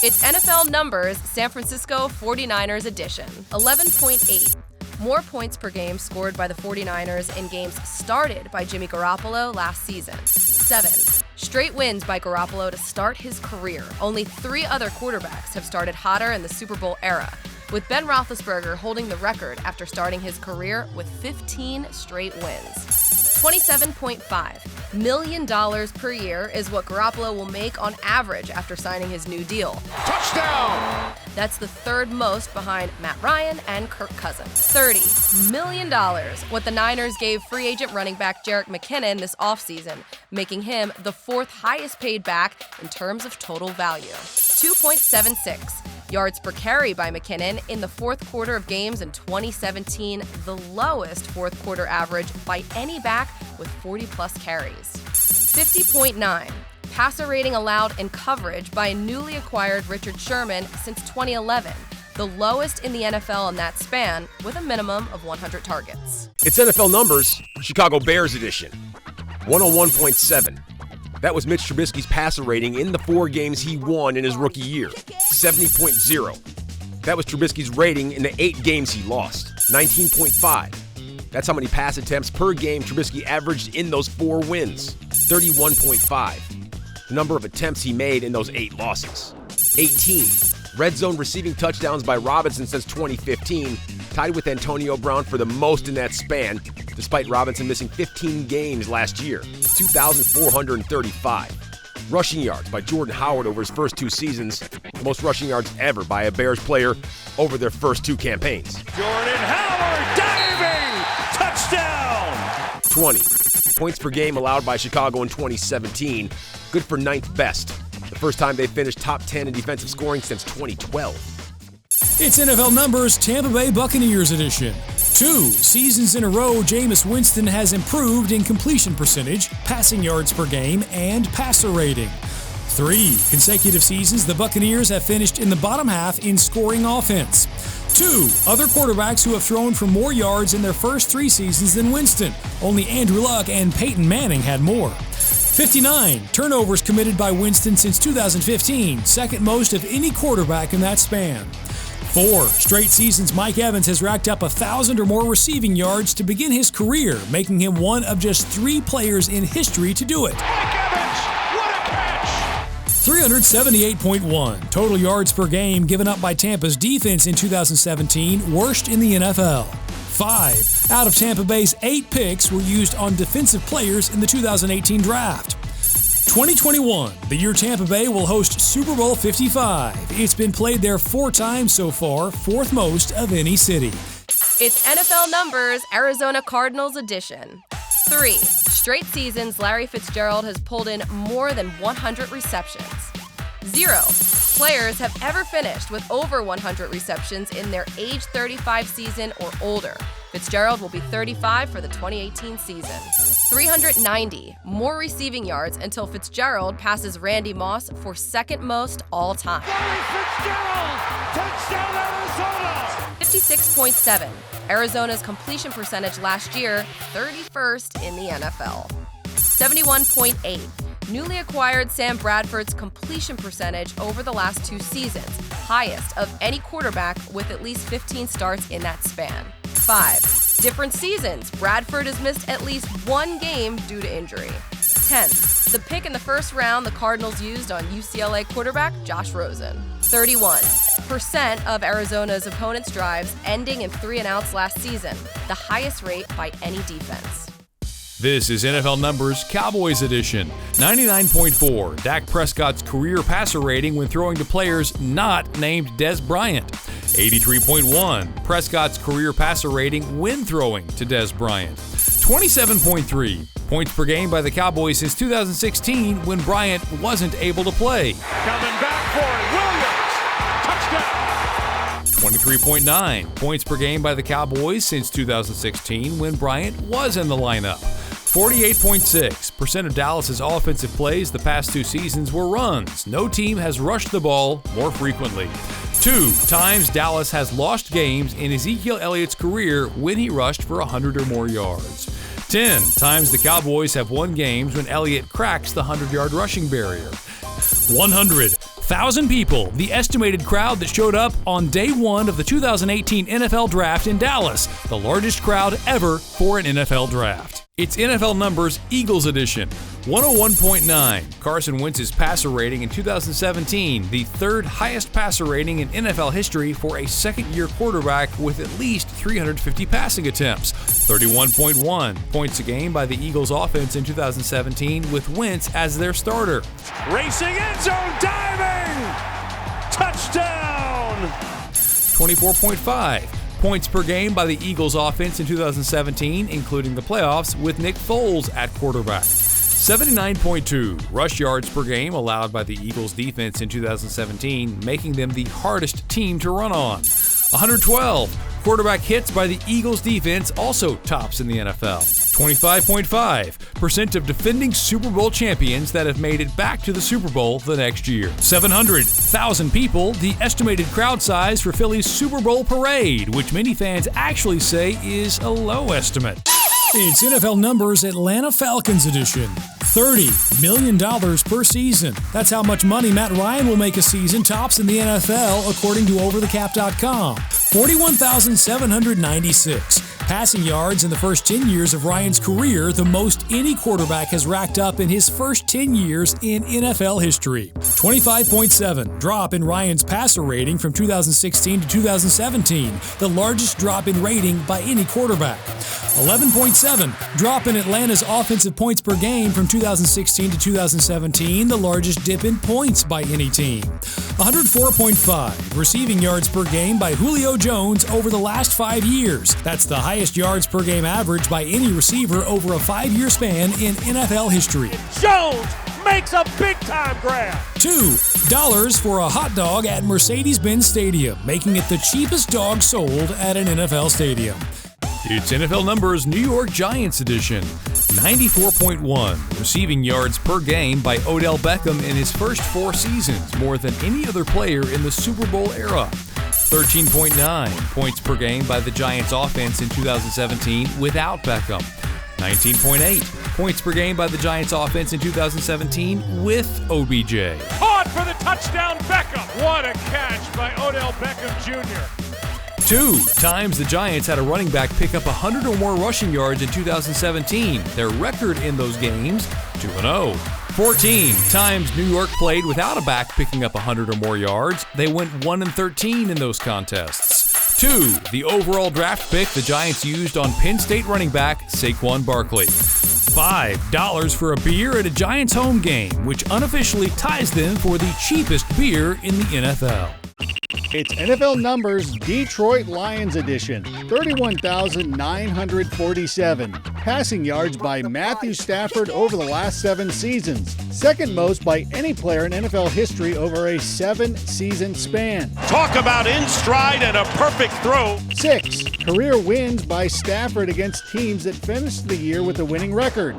It's NFL numbers, San Francisco 49ers edition. 11.8. More points per game scored by the 49ers in games started by Jimmy Garoppolo last season. 7. Straight wins by Garoppolo to start his career. Only 3 other quarterbacks have started hotter in the Super Bowl era, with Ben Roethlisberger holding the record after starting his career with 15 straight wins. $27.5 million per year is what Garoppolo will make on average after signing his new deal. Touchdown! That's the third most behind Matt Ryan and Kirk Cousins. $30 million, what the Niners gave free agent running back Jerick McKinnon this offseason, making him the 4th highest paid back in terms of total value. 2.76 yards per carry by McKinnon in the fourth quarter of games in 2017, the lowest fourth quarter average by any back with 40-plus carries. 50.9 passer rating allowed in coverage by a newly acquired Richard Sherman since 2011, the lowest in the NFL in that span, with a minimum of 100 targets. It's NFL numbers, Chicago Bears edition. 101.7. That was Mitch Trubisky's passer rating in the 4 games he won in his rookie year. 70.0. That was Trubisky's rating in the 8 games he lost. 19.5. That's how many pass attempts per game Trubisky averaged in those 4 wins. 31.5. The number of attempts he made in those 8 losses. 18. Red zone receiving touchdowns by Robinson since 2015, tied with Antonio Brown for the most in that span, despite Robinson missing 15 games last year. 2,435. Rushing yards by Jordan Howard over his first 2 seasons, the most rushing yards ever by a Bears player over their first 2 campaigns. Jordan Howard diving! Touchdown! 20. Points per game allowed by Chicago in 2017, good for 9th best. The first time they finished top 10 in defensive scoring since 2012. It's NFL numbers, Tampa Bay Buccaneers edition. 2 seasons in a row, Jameis Winston has improved in completion percentage, passing yards per game, and passer rating. 3 consecutive seasons, the Buccaneers have finished in the bottom half in scoring offense. 2 other quarterbacks who have thrown for more yards in their first 3 seasons than Winston. Only Andrew Luck and Peyton Manning had more. 59 turnovers committed by Winston since 2015, second most of any quarterback in that span. 4 straight seasons, Mike Evans has racked up 1,000 or more receiving yards to begin his career, making him one of just 3 players in history to do it. Mike Evans, what a catch! 378.1 total yards per game given up by Tampa's defense in 2017, worst in the NFL. 5 out of Tampa Bay's 8 picks were used on defensive players in the 2018 draft. 2021, the year Tampa Bay will host Super Bowl 55. It's been played there 4 times so far, 4th most of any city. It's NFL numbers, Arizona Cardinals edition. 3 straight seasons, Larry Fitzgerald has pulled in more than 100 receptions. 0 players have ever finished with over 100 receptions in their age 35 season or older. Fitzgerald will be 35 for the 2018 season. 390 more receiving yards until Fitzgerald passes Randy Moss for 2nd most all time. Larry Fitzgerald! Touchdown Arizona! 56.7. Arizona's completion percentage last year, 31st in the NFL. 71.8. Newly acquired Sam Bradford's completion percentage over the last 2 seasons, highest of any quarterback with at least 15 starts in that span. 5 different seasons, Bradford has missed at least 1 game due to injury. 10th, the pick in the first round the Cardinals used on UCLA quarterback Josh Rosen. 31% of Arizona's opponents' drives ending in 3 and outs last season, the highest rate by any defense. This is NFL Numbers Cowboys edition. 99.4, Dak Prescott's career passer rating when throwing to players not named Dez Bryant. 83.1, Prescott's career passer rating when throwing to Dez Bryant. 27.3, points per game by the Cowboys since 2016 when Bryant wasn't able to play. Coming back for it, Williams! Touchdown! 23.9, points per game by the Cowboys since 2016 when Bryant was in the lineup. 48.6% of Dallas's offensive plays the past 2 seasons were runs. No team has rushed the ball more frequently. 2 times Dallas has lost games in Ezekiel Elliott's career when he rushed for 100 or more yards. 10 times the Cowboys have won games when Elliott cracks the 100-yard rushing barrier. 100 1,000 people, the estimated crowd that showed up on day one of the 2018 NFL Draft in Dallas, the largest crowd ever for an NFL Draft. It's NFL Numbers Eagles Edition. 101.9, Carson Wentz's passer rating in 2017, the third highest passer rating in NFL history for a second-year quarterback with at least 350 passing attempts. 31.1 points a game by the Eagles offense in 2017 with Wentz as their starter. Racing end zone, diving! Touchdown! 24.5 points per game by the Eagles offense in 2017, including the playoffs, with Nick Foles at quarterback. 79.2 rush yards per game allowed by the Eagles defense in 2017, making them the hardest team to run on. 112 quarterback hits by the Eagles defense, also tops in the NFL. 25.5% of defending Super Bowl champions that have made it back to the Super Bowl the next year. 700,000 people, the estimated crowd size for Philly's Super Bowl parade, which many fans actually say is a low estimate. It's NFL Numbers Atlanta Falcons edition. $30 million per season. That's how much money Matt Ryan will make a season, tops in the NFL, according to OverTheCap.com. 41,796. Passing yards in the first 10 years of Ryan's career, the most any quarterback has racked up in his first 10 years in NFL history. 25.7 drop in Ryan's passer rating from 2016 to 2017, the largest drop in rating by any quarterback. 11.7 drop in Atlanta's offensive points per game from 2016 to 2017, the largest dip in points by any team. 104.5 receiving yards per game by Julio Jones over the last 5 years. That's the highest yards per game average by any receiver over a 5-year span in NFL history. Jones makes a big-time grab. $2 for a hot dog at Mercedes-Benz Stadium, making it the cheapest dog sold at an NFL stadium. It's NFL Numbers New York Giants edition. 94.1 receiving yards per game by Odell Beckham in his first 4 seasons, more than any other player in the Super Bowl era. 13.9 points per game by the Giants offense in 2017 without Beckham. 19.8 points per game by the Giants offense in 2017 with OBJ. Caught for the touchdown, Beckham. What a catch by Odell Beckham Jr. 2 times the Giants had a running back pick up 100 or more rushing yards in 2017. Their record in those games, 2-0. 14 times New York played without a back picking up 100 or more yards. They went 1-13 in those contests. 2, the overall draft pick the Giants used on Penn State running back Saquon Barkley. $5 for a beer at a Giants home game, which unofficially ties them for the cheapest beer in the NFL. It's NFL Numbers Detroit Lions edition. 31,947. Passing yards by Matthew Stafford over the last 7 seasons. Second most by any player in NFL history over a 7-season span. Talk about in stride and a perfect throw. 6 career wins by Stafford against teams that finished the year with a winning record.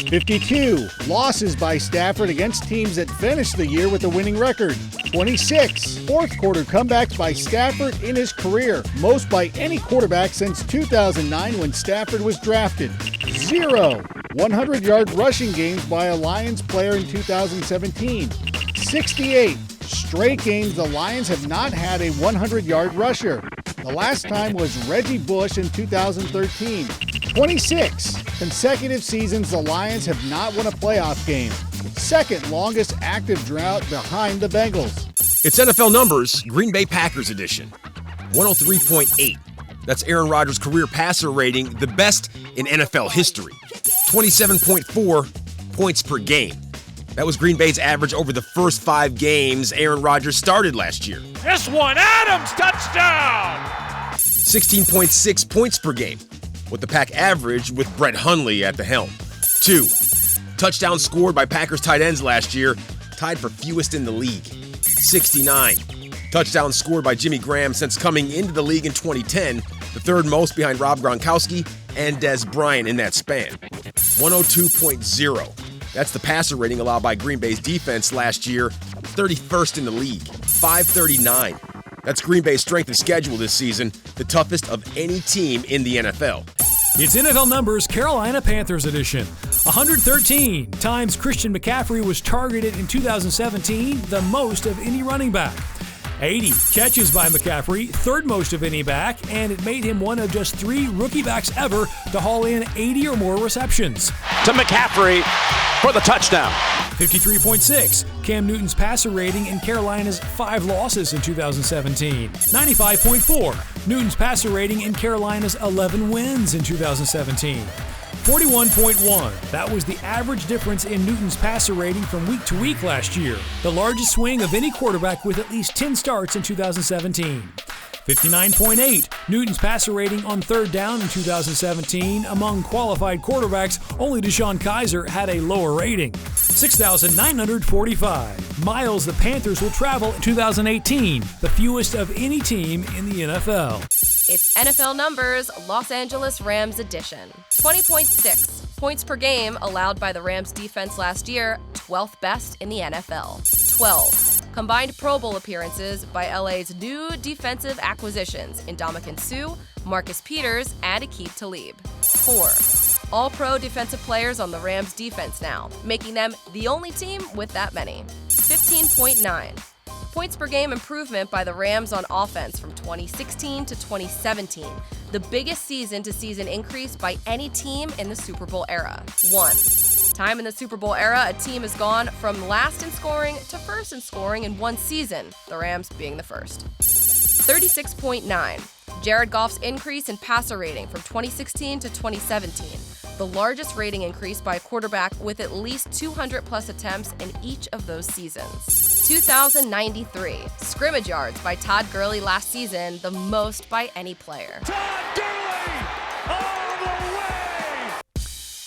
52 losses by Stafford against teams that finished the year with a winning record. 26 fourth quarter comebacks by Stafford in his career, most by any quarterback since 2009 when Stafford was drafted. 0 100-yard rushing games by a Lions player in 2017. 68 straight games the Lions have not had a 100-yard rusher. The last time was Reggie Bush in 2013. 26 consecutive seasons the Lions have not won a playoff game. Second longest active drought behind the Bengals. It's NFL Numbers Green Bay Packers edition. 103.8. That's Aaron Rodgers' career passer rating, the best in NFL history. 27.4 points per game. That was Green Bay's average over the first 5 games Aaron Rodgers started last year. This one, Adams, touchdown! 16.6 points per game, what the Pack averaged with Brett Hundley at the helm. 2 touchdowns scored by Packers tight ends last year, tied for fewest in the league. 69 touchdowns scored by Jimmy Graham since coming into the league in 2010, the third most behind Rob Gronkowski and Des Bryant in that span. 102.0. That's the passer rating allowed by Green Bay's defense last year, 31st in the league. 539. That's Green Bay's strength of schedule this season, the toughest of any team in the NFL. It's NFL Numbers Carolina Panthers edition. 113 times Christian McCaffrey was targeted in 2017, the most of any running back. 80 catches by McCaffrey, third most of any back, and it made him one of just 3 rookie backs ever to haul in 80 or more receptions. To McCaffrey for the touchdown. 53.6, Cam Newton's passer rating in Carolina's 5 losses in 2017. 95.4, Newton's passer rating in Carolina's 11 wins in 2017. 41.1, that was the average difference in Newton's passer rating from week to week last year, the largest swing of any quarterback with at least 10 starts in 2017. 59.8, Newton's passer rating on third down in 2017. Among qualified quarterbacks, only Deshaun Kaiser had a lower rating. 6,945 miles the Panthers will travel in 2018, the fewest of any team in the NFL. It's NFL Numbers, Los Angeles Rams edition. 20.6 points per game allowed by the Rams defense last year, 12th best in the NFL. 12 combined Pro Bowl appearances by LA's new defensive acquisitions in Ndamukong Suh, Marcus Peters, and Aqib Talib. 4 All-Pro defensive players on the Rams defense now, making them the only team with that many. 15.9 points per game improvement by the Rams on offense from 2016 to 2017, the biggest season-to-season increase by any team in the Super Bowl era. 1 time in the Super Bowl era, a team has gone from last in scoring to first in scoring in one season, the Rams being the first. 36.9 Jared Goff's increase in passer rating from 2016 to 2017, the largest rating increase by a quarterback with at least 200-plus attempts in each of those seasons. 2,093 scrimmage yards by Todd Gurley last season, the most by any player. Todd Gurley all the way!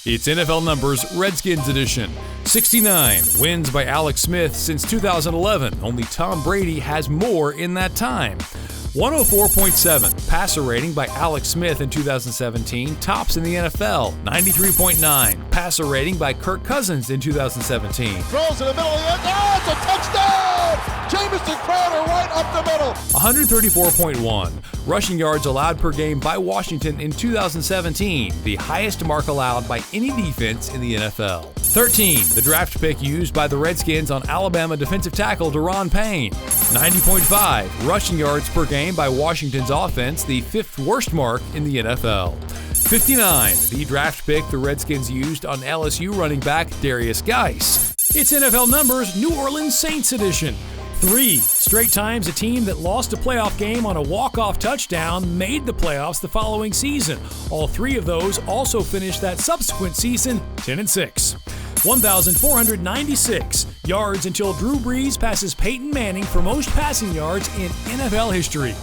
It's NFL Numbers Redskins edition. 69 wins by Alex Smith since 2011. Only Tom Brady has more in that time. 104.7 passer rating by Alex Smith in 2017, tops in the NFL. 93.9 passer rating by Kirk Cousins in 2017. Throws in the middle of the end. Oh, it's a touchdown! Jamison Crowder right up the middle. 134.1 rushing yards allowed per game by Washington in 2017, the highest mark allowed by any defense in the NFL. 13, the draft pick used by the Redskins on Alabama defensive tackle Daron Payne. 90.5 rushing yards per game by Washington's offense, the 5th worst mark in the NFL. 59, the draft pick the Redskins used on LSU running back Darius Geis. It's NFL Numbers New Orleans Saints edition. 3 straight times a team that lost a playoff game on a walk-off touchdown made the playoffs the following season. All 3 of those also finished that subsequent season 10-6. 1,496 yards until Drew Brees passes Peyton Manning for most passing yards in NFL history.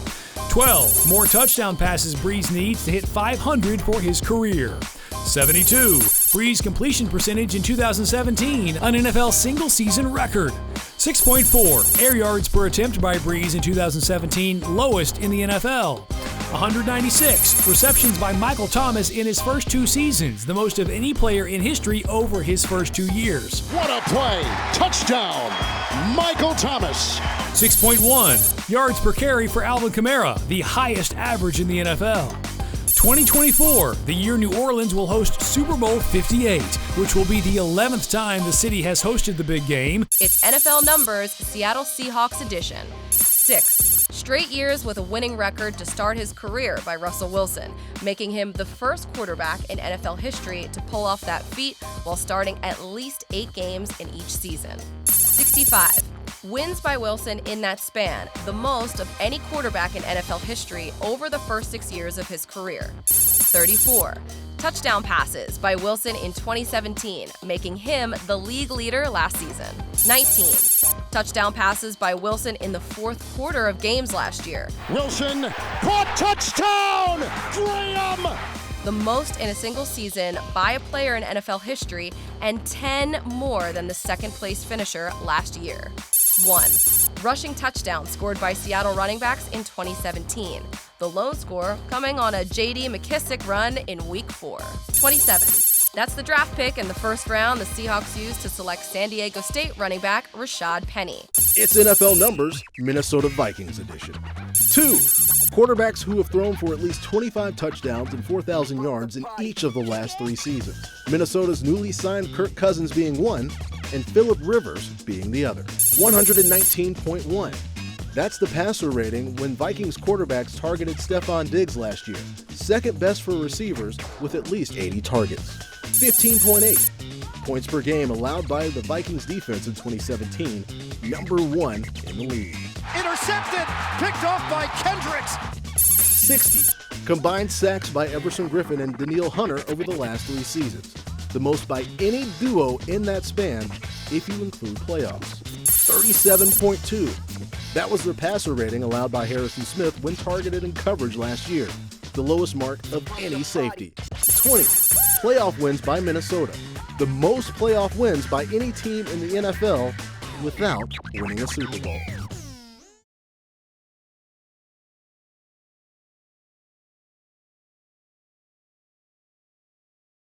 12 more touchdown passes Brees needs to hit 500 for his career. 72 Brees completion percentage in 2017, an NFL single-season record. 6.4 air yards per attempt by Brees in 2017, lowest in the NFL. 196 receptions by Michael Thomas in his first 2 seasons, the most of any player in history over his first 2 years. What a play! Touchdown, Michael Thomas. 6.1 yards per carry for Alvin Kamara, the highest average in the NFL. 2024, the year New Orleans will host Super Bowl 58, which will be the 11th time the city has hosted the big game. It's NFL Numbers, Seattle Seahawks edition. 6 straight years with a winning record to start his career by Russell Wilson, making him the first quarterback in NFL history to pull off that feat while starting at least 8 games in each season. 65 wins by Wilson in that span, the most of any quarterback in NFL history over the first 6 years of his career. 34 touchdown passes by Wilson in 2017, making him the league leader last season. 19 touchdown passes by Wilson in the 4th quarter of games last year. Wilson caught, touchdown! Graham! The most in a single season by a player in NFL history, and 10 more than the second-place finisher last year. 1 rushing touchdown scored by Seattle running backs in 2017, the lone score coming on a J.D. McKissick run in Week 4. 27 that's the draft pick in the first round the Seahawks used to select San Diego State running back Rashad Penny. It's NFL Numbers Minnesota Vikings edition. 2 Quarterbacks who have thrown for at least 25 touchdowns and 4,000 yards in each of the last 3 seasons. Minnesota's newly signed Kirk Cousins being one, and Phillip Rivers being the other. 119.1. That's the passer rating when Vikings quarterbacks targeted Stephon Diggs last year, second best for receivers with at least 80 targets. 15.8. Points per game allowed by the Vikings defense in 2017, number 1 in the league. Intercepted, picked off by Kendricks. 60. Combined sacks by Everson Griffin and Danielle Hunter over the last 3 seasons, the most by any duo in that span if you include playoffs. 37.2. That was the passer rating allowed by Harrison Smith when targeted in coverage last year, the lowest mark of any safety. 20. Playoff wins by Minnesota, the most playoff wins by any team in the NFL without winning a Super Bowl.